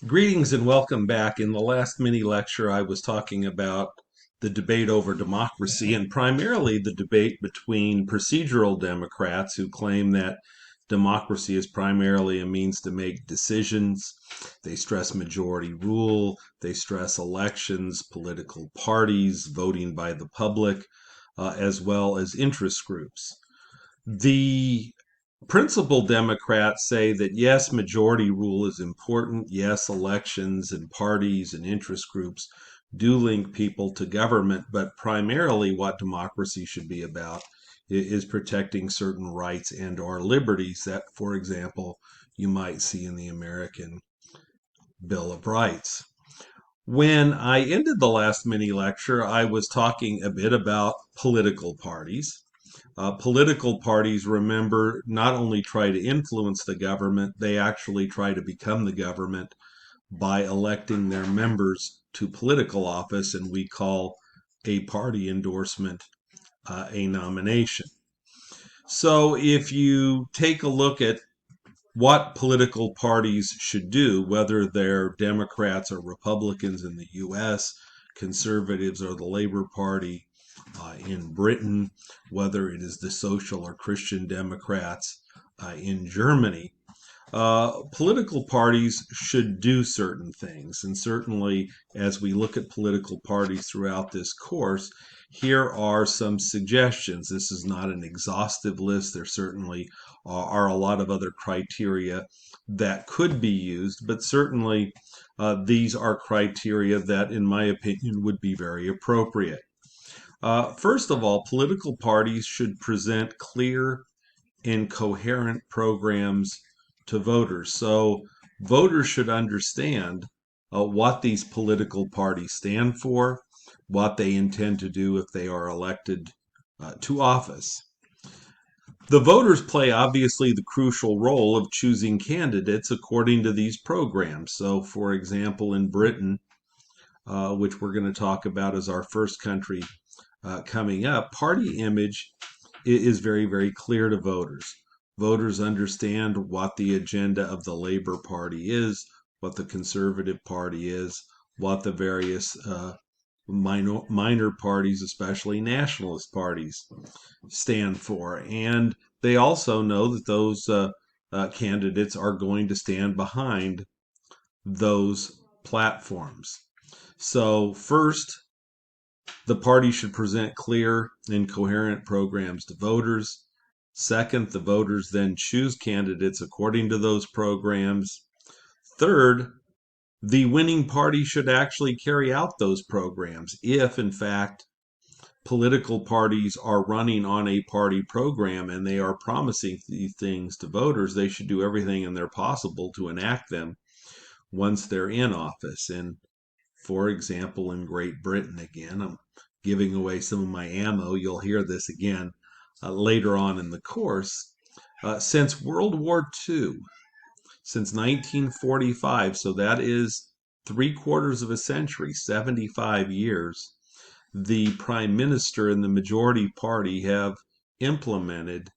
Greetings and welcome back. In the last mini lecture, I was talking about the debate over democracy and primarily the debate between procedural Democrats who claim that democracy is primarily a means to make decisions. They stress majority rule, they stress elections, political parties, voting by the public, as well as interest groups. The principal Democrats say that yes, majority rule is important. Yes, elections and parties and interest groups do link people to government, but primarily what democracy should be about is protecting certain rights and or liberties that, for example, you might see in the American Bill of Rights. When I ended the last mini lecture, I was talking a bit about political parties. Political parties, remember, not only try to influence the government, they actually try to become the government by electing their members to political office, and we call a party endorsement a nomination. So if you take a look at what political parties should do, whether they're Democrats or Republicans in the US, conservatives or the Labor Party in Britain, whether it is the Social or Christian Democrats in Germany, political parties should do certain things. And certainly, as we look at political parties throughout this course, here are some suggestions. This is not an exhaustive list. There certainly are a lot of other criteria that could be used, but certainly these are criteria that, in my opinion, would be very appropriate. First of all, political parties should present clear and coherent programs to voters. So voters should understand what these political parties stand for, what they intend to do if they are elected to office. The voters play obviously the crucial role of choosing candidates according to these programs. So, for example, in Britain, which we're going to talk about as our first country coming up, party image is very, very clear to voters. Voters understand what the agenda of the Labor Party is, what the Conservative Party is, what the various minor parties, especially nationalist parties, stand for. And they also know that those candidates are going to stand behind those platforms. So, first, the party should present clear and coherent programs to voters. Second, the voters then choose candidates according to those programs. Third, the winning party should actually carry out those programs. If, in fact, political parties are running on a party program and they are promising these things to voters, they should do everything in their possible to enact them once they're in office. And for example, in Great Britain, again, I'm giving away some of my ammo. You'll hear this again later on in the course. Since World War II, since 1945, so that is 3/4 of a century, 75 years, the prime minister and the majority party have implemented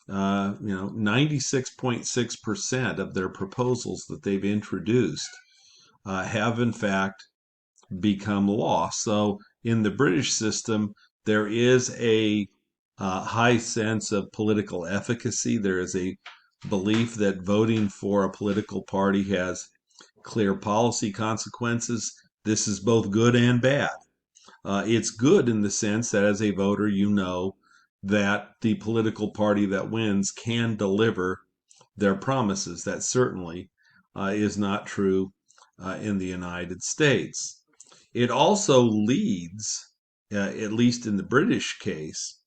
96.6% of their proposals that they've introduced have in fact become law. So in the British system, there is a high sense of political efficacy. There is a belief that voting for a political party has clear policy consequences. This is both good and bad. It's good in the sense that as a voter, you know that the political party that wins can deliver their promises. That certainly is not true in the United States. It also leads, at least in the British case,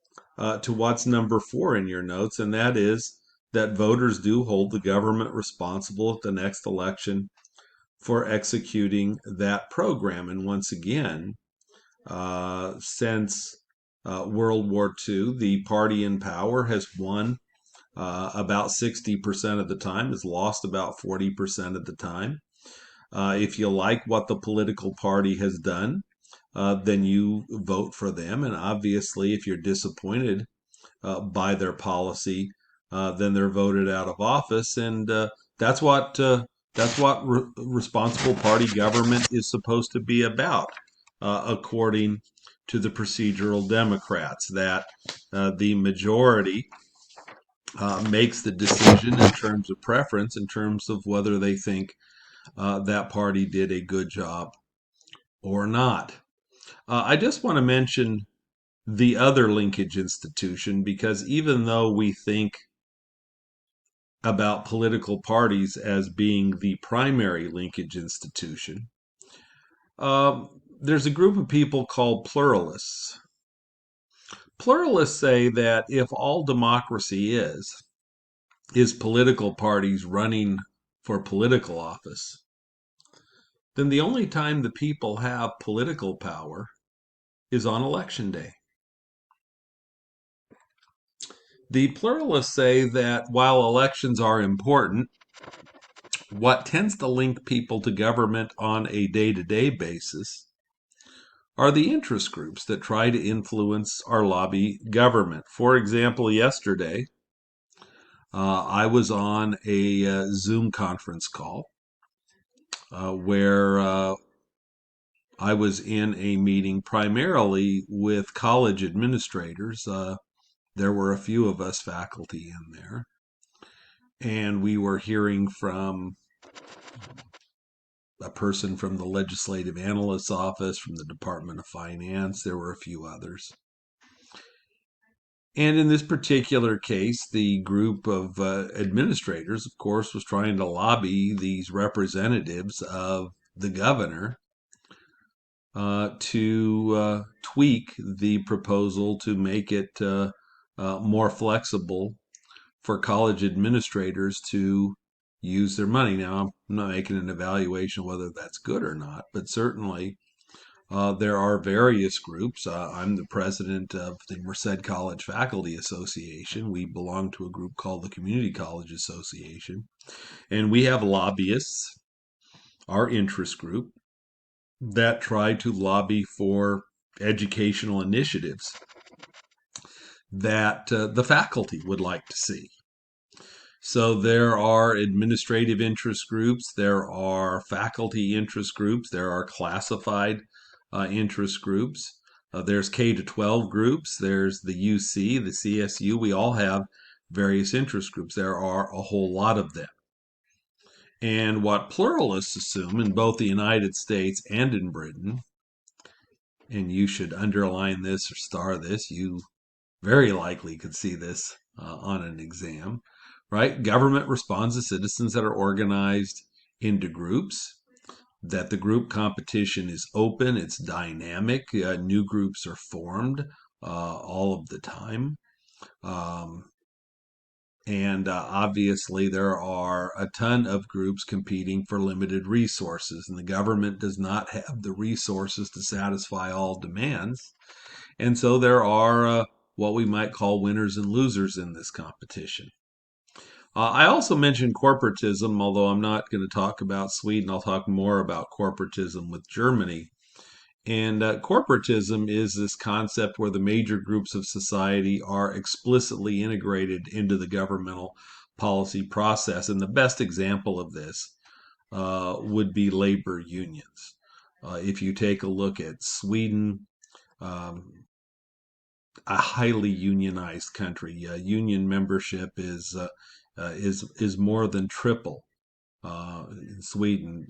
to what's number 4 in your notes, and that is that voters do hold the government responsible at the next election for executing that program. And once again, since World War II, the party in power has won about 60% of the time, has lost about 40% of the time. If you like what the political party has done, then you vote for them. And obviously, if you're disappointed by their policy, then they're voted out of office. And that's what That's what responsible party government is supposed to be about, according to the procedural Democrats, that the majority makes the decision in terms of preference, in terms of whether they think that party did a good job or not. I just want to mention the other linkage institution, because even though we think about political parties as being the primary linkage institution, there's a group of people called pluralists. Pluralists say that if all democracy is political parties running for political office, then the only time the people have political power is on election day. The pluralists say that while elections are important, what tends to link people to government on a day-to-day basis are the interest groups that try to influence or lobby government. For example, yesterday, I was on a Zoom conference call where I was in a meeting primarily with college administrators. There were a few of us faculty in there, and we were hearing from a person from the legislative analyst's office, from the Department of Finance. There were a few others. And in this particular case, the group of administrators, of course, was trying to lobby these representatives of the governor to tweak the proposal to make it more flexible for college administrators to use their money. Now, I'm not making an evaluation of whether that's good or not, but certainly there are various groups. I'm the president of the Merced College Faculty Association. We belong to a group called the Community College Association. And we have lobbyists, our interest group, that try to lobby for educational initiatives that the faculty would like to see. So there are administrative interest groups, there are faculty interest groups, there are classified interest groups. There's K to 12 groups, there's the UC, the CSU. We all have various interest groups. There are a whole lot of them. And what pluralists assume in both the United States and in Britain, and you should underline this or star this, you very likely could see this on an exam, right? Government responds to citizens that are organized into groups, that the group competition is open, it's dynamic, new groups are formed all of the time. And obviously, there are a ton of groups competing for limited resources, and the government does not have the resources to satisfy all demands. And so there are what we might call winners and losers in this competition. I also mentioned corporatism, although I'm not going to talk about Sweden. I'll talk more about corporatism with Germany. And corporatism is this concept where the major groups of society are explicitly integrated into the governmental policy process. And the best example of this would be labor unions. If you take a look at Sweden, a highly unionized country, union membership is more than triple in Sweden,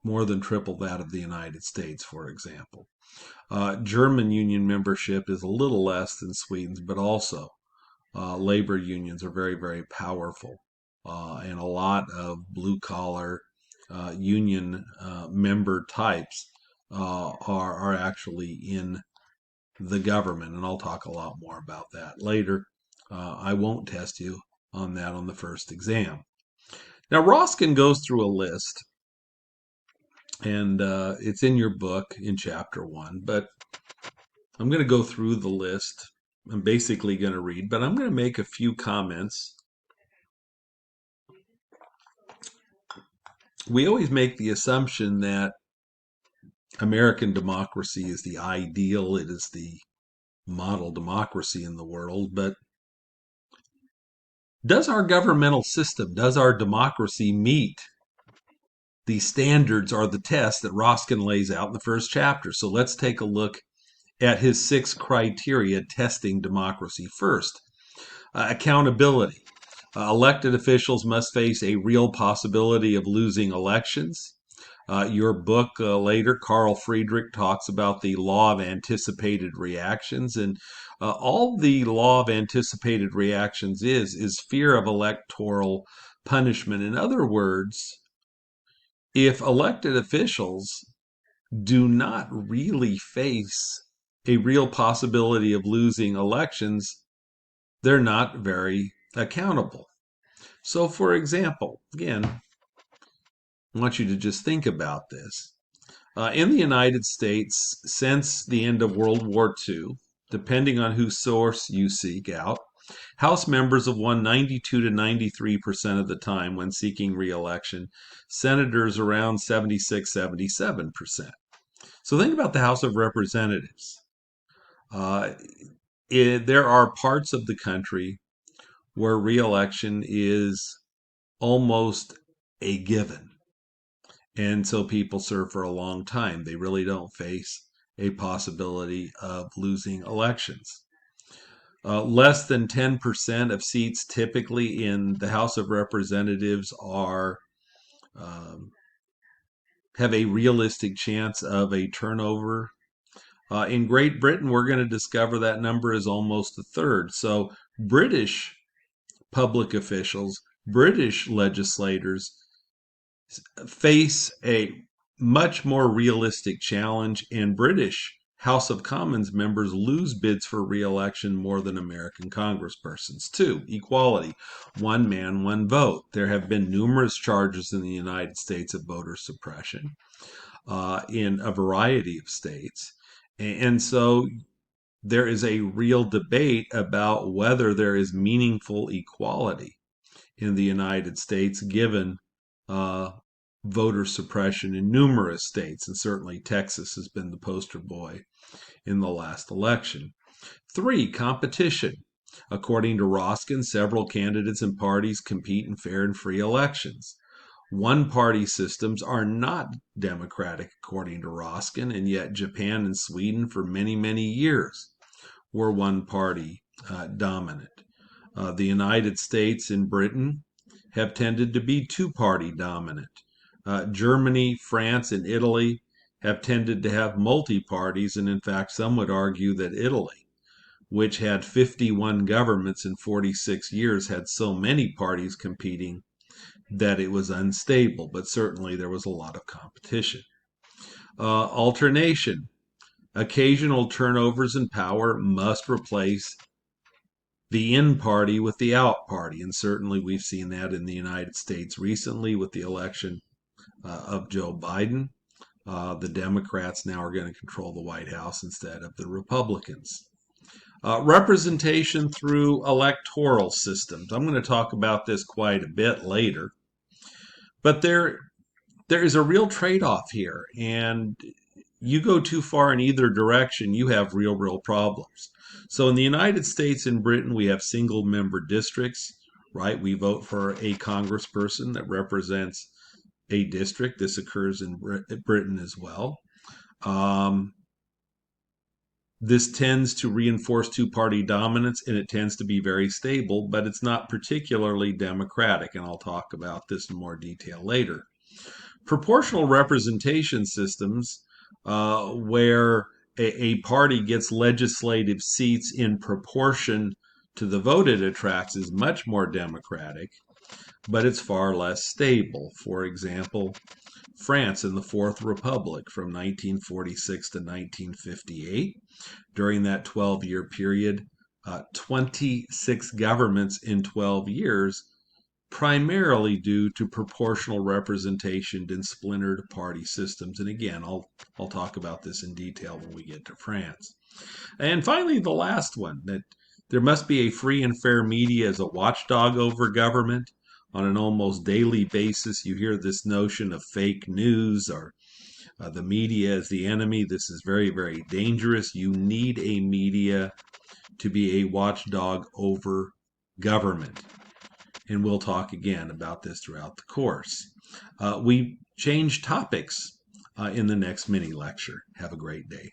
more than triple that of the United States, for example. German union membership is a little less than Sweden's, but also labor unions are very, very powerful. And a lot of blue collar union member types are actually in the government. And I'll talk a lot more about that later. I won't test you on that on the first exam. Now, Roskin goes through a list, and it's in your book in chapter 1, but I'm going to go through the list. I'm basically going to read, but I'm going to make a few comments. We always make the assumption that American democracy is the ideal, it is the model democracy in the world, but does our governmental system, does our democracy meet the standards are the tests that Roskin lays out in the first chapter. So let's take a look at his 6 criteria testing democracy. First, accountability. Elected officials must face a real possibility of losing elections. Your book later, Carl Friedrich, talks about the law of anticipated reactions. And all the law of anticipated reactions is fear of electoral punishment. In other words, if elected officials do not really face a real possibility of losing elections, they're not very accountable. So, for example, again, I want you to just think about this. In the United States, since the end of World War II, depending on whose source you seek out, House members have won 92 to 93% of the time when seeking re-election, senators around 76, 77%. So think about the House of Representatives. There are parts of the country where re-election is almost a given. And so people serve for a long time. They really don't face a possibility of losing elections. Less than 10% of seats typically in the House of Representatives are have a realistic chance of a turnover. In Great Britain, we're going to discover that number is almost a third. So British public officials, British legislators face a much more realistic challenge, and British House of Commons members lose bids for re-election more than American congresspersons. 2, equality. One man, one vote. There have been numerous charges in the United States of voter suppression in a variety of states. And so there is a real debate about whether there is meaningful equality in the United States given voter suppression in numerous states, and certainly Texas has been the poster boy in the last election. 3, competition. According to Roskin, several candidates and parties compete in fair and free elections. One-party systems are not democratic, according to Roskin, and yet Japan and Sweden for many, many years were one-party dominant. The United States and Britain have tended to be two-party dominant. Germany, France, and Italy have tended to have multi-parties, and in fact, some would argue that Italy, which had 51 governments in 46 years, had so many parties competing that it was unstable, but certainly there was a lot of competition. Alternation. Occasional turnovers in power must replace the in party with the out party, and certainly we've seen that in the United States recently with the election of Joe Biden. The Democrats now are going to control the White House instead of the Republicans. Representation through electoral systems. I'm going to talk about this quite a bit later. But there is a real trade-off here, and you go too far in either direction, you have real problems. So in the United States and Britain, we have single-member districts, right? We vote for a congressperson that represents a district. This occurs in Britain as well. This tends to reinforce two-party dominance, and it tends to be very stable, but it's not particularly democratic, and I'll talk about this in more detail later. Proportional representation systems, where a party gets legislative seats in proportion to the vote it attracts, is much more democratic, but it's far less stable. For example, France in the Fourth Republic from 1946 to 1958. During that 12-year period, 26 governments in 12 years, primarily due to proportional representation in splintered party systems. And again, I'll talk about this in detail when we get to France. And finally, the last one, that there must be a free and fair media as a watchdog over government. On an almost daily basis, you hear this notion of fake news or the media is the enemy. This is very dangerous. You need a media to be a watchdog over government. and we'll talk again about this throughout the course. We change topics in the next mini lecture. Have a great day.